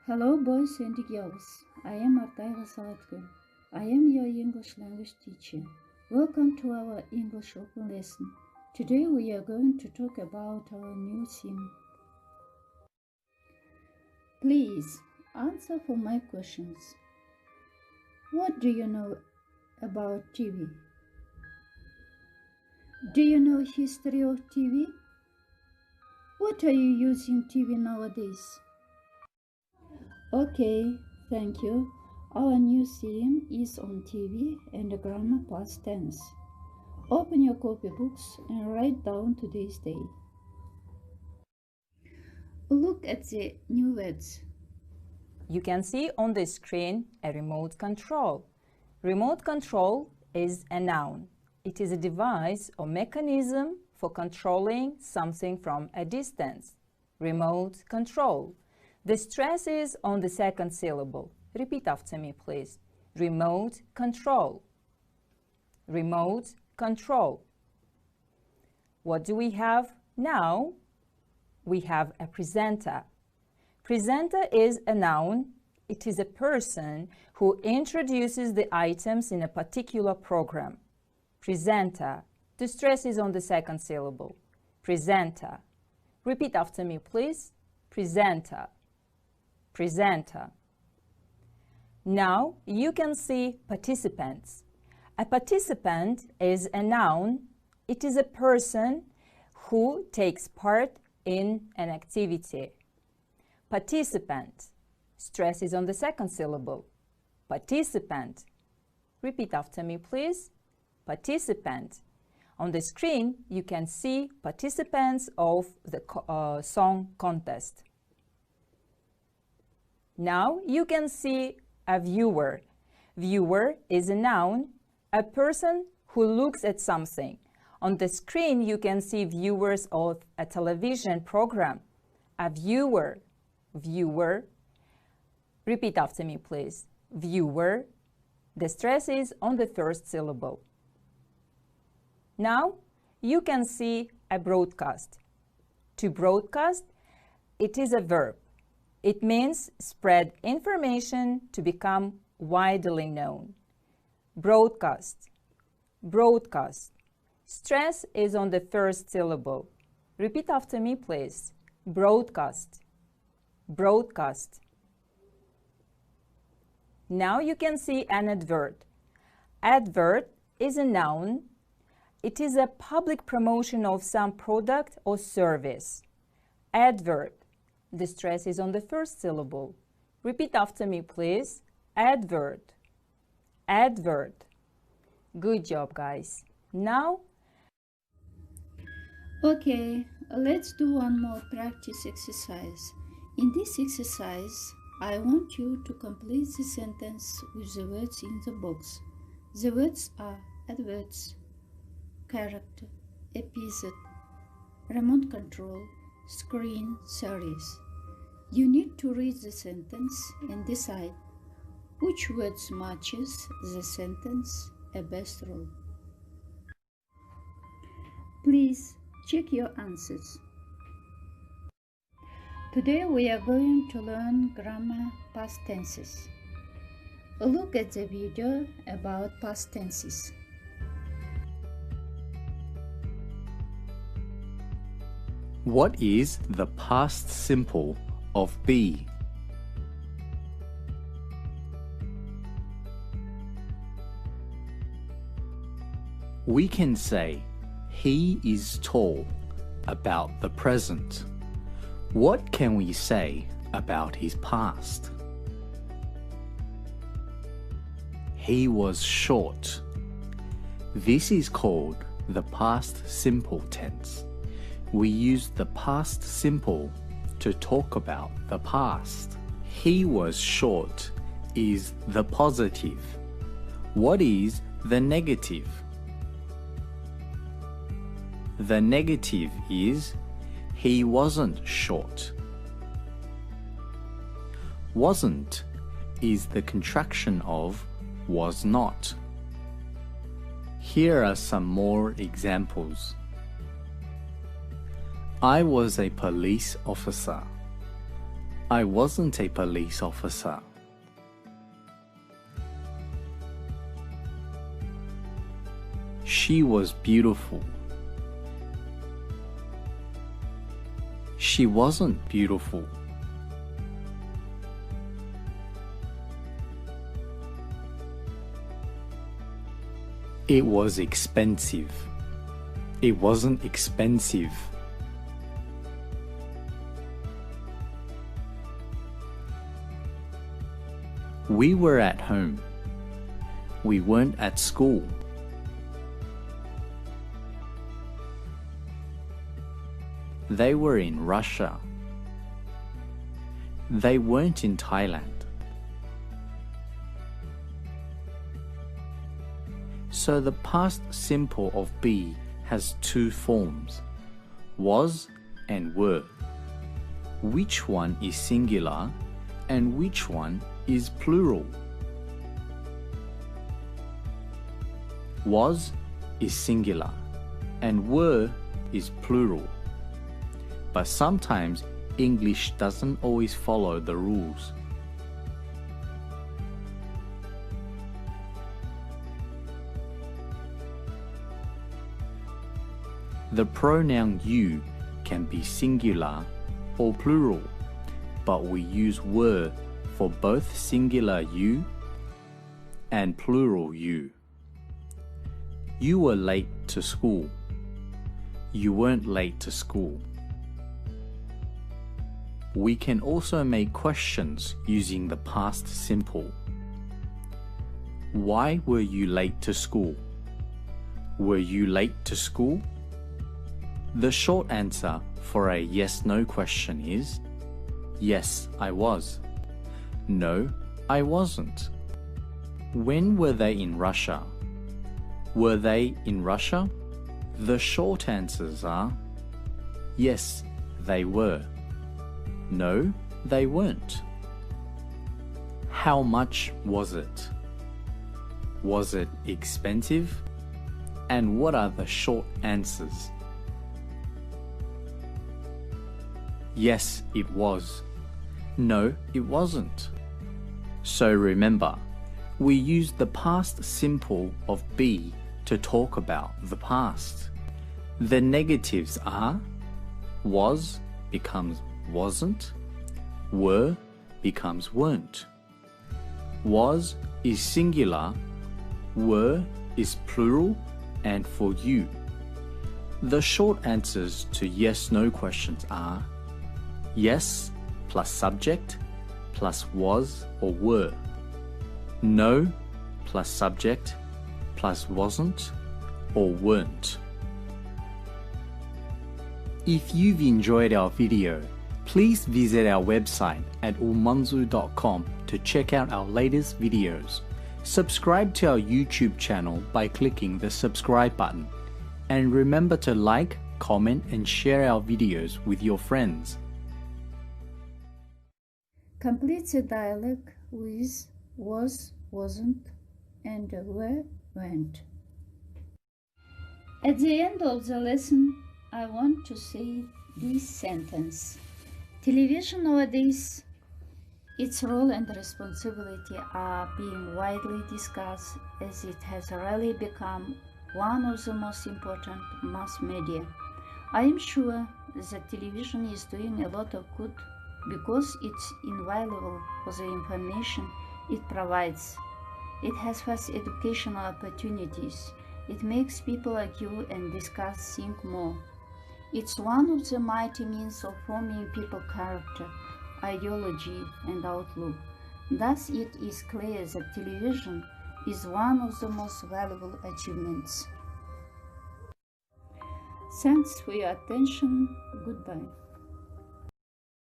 Hello, boys and girls. I am Артаева Сағаткүл. I am your English language teacher. Welcome to our English open lesson. Today we are going to talk about our new theme. Please answer for my questions. What do you know about TV? Do you know history of TV? What are you using TV nowadays? Okay, thank you. Our new theme is on TV and grammar past tense. Open your copybooks and write down today's day. Look at the new words. You can see on the screen a remote control. Remote control is a noun. It is a device or mechanism for controlling something from a distance. Remote control. The stress is on the second syllable. Repeat after me, please. Remote control. Remote control. What do we have now? We have a presenter. Presenter is a noun. It is a person who introduces the items in a particular program. Presenter. The stress is on the second syllable. Presenter. Repeat after me, please. Presenter. Presenter. Now you can see participants. A participant is a noun. It is a person who takes part in an activity. Participant. Stress is on the second syllable. Participant. Repeat after me, please. Participant. On the screen, you can see participants of the song contest. Now you can see a viewer. Viewer is a noun, a person who looks at something. On the screen, you can see viewers of a television program. A viewer. Viewer. Repeat after me, please. Viewer. The stress is on the first syllable. Now you can see a broadcast. To broadcast, it is a verb. It means spread information to become widely known. Broadcast. Broadcast. Stress is on the first syllable. Repeat after me, please. Broadcast. Broadcast. Now you can see an advert. Advert is a noun. It is a public promotion of some product or service. Advert. The stress is on the first syllable. Repeat after me, please. Advert. Advert. Good job, guys. Now, Okay, let's do one more practice exercise. In this exercise, I want you to complete the sentence with the words in the box. The words are adverts, character, episode, remote control, screen, series. You need to read the sentence and decide which words matches the sentence a best role. Please check your answers. Today we are going to learn grammar past tenses. Look at the video about past tenses. What is the past simple of be? We can say, he is tall about the present. What can we say about his past? He was short. This is called the past simple tense. We use the past simple to talk about the past. He was short is the positive. What is the negative? The negative is he wasn't short. Wasn't is the contraction of was not. Here are some more examples. I was a police officer. I wasn't a police officer. She was beautiful. She wasn't beautiful. It was expensive. It wasn't expensive. We were at home. We weren't at school. They were in Russia. They weren't in Thailand. So the past simple of be has two forms, was and were. Which one is singular and which one is plural? Was is singular and were is plural. But sometimes English doesn't always follow the rules. The pronoun you can be singular or plural, but we use were for both singular you and plural you. You were late to school. You weren't late to school. We can also make questions using the past simple. Why were you late to school? Were you late to school? The short answer for a yes-no question is, yes, I was. No, I wasn't. When were they in Russia? Were they in Russia? The short answers are, yes, they were. No, they weren't. How much was it? Was it expensive? And what are the short answers? Yes, it was. No, it wasn't. So remember, we use the past simple of be to talk about the past. The negatives are was becomes wasn't, were becomes weren't. Was is singular, were is plural and for you. The short answers to yes-no questions are yes plus subject plus was or were. No plus subject plus wasn't or weren't. If you've enjoyed our video, please visit our website at ulmanzu.com to check out our latest videos. Subscribe to our YouTube channel by clicking the subscribe button. And remember to like, comment and share our videos with your friends. Complete the dialogue with was, wasn't, and were, weren't. At the end of the lesson, I want to say this sentence. Television nowadays, its role and responsibility are being widely discussed as it has really become one of the most important mass media. I am sure that television is doing a lot of good because it's invaluable for the information it provides. It has vast educational opportunities. It makes people argue and discuss, think more. It's one of the mighty means of forming people's character, ideology, and outlook. Thus, it is clear that television is one of the most valuable achievements. Thanks for your attention. Goodbye.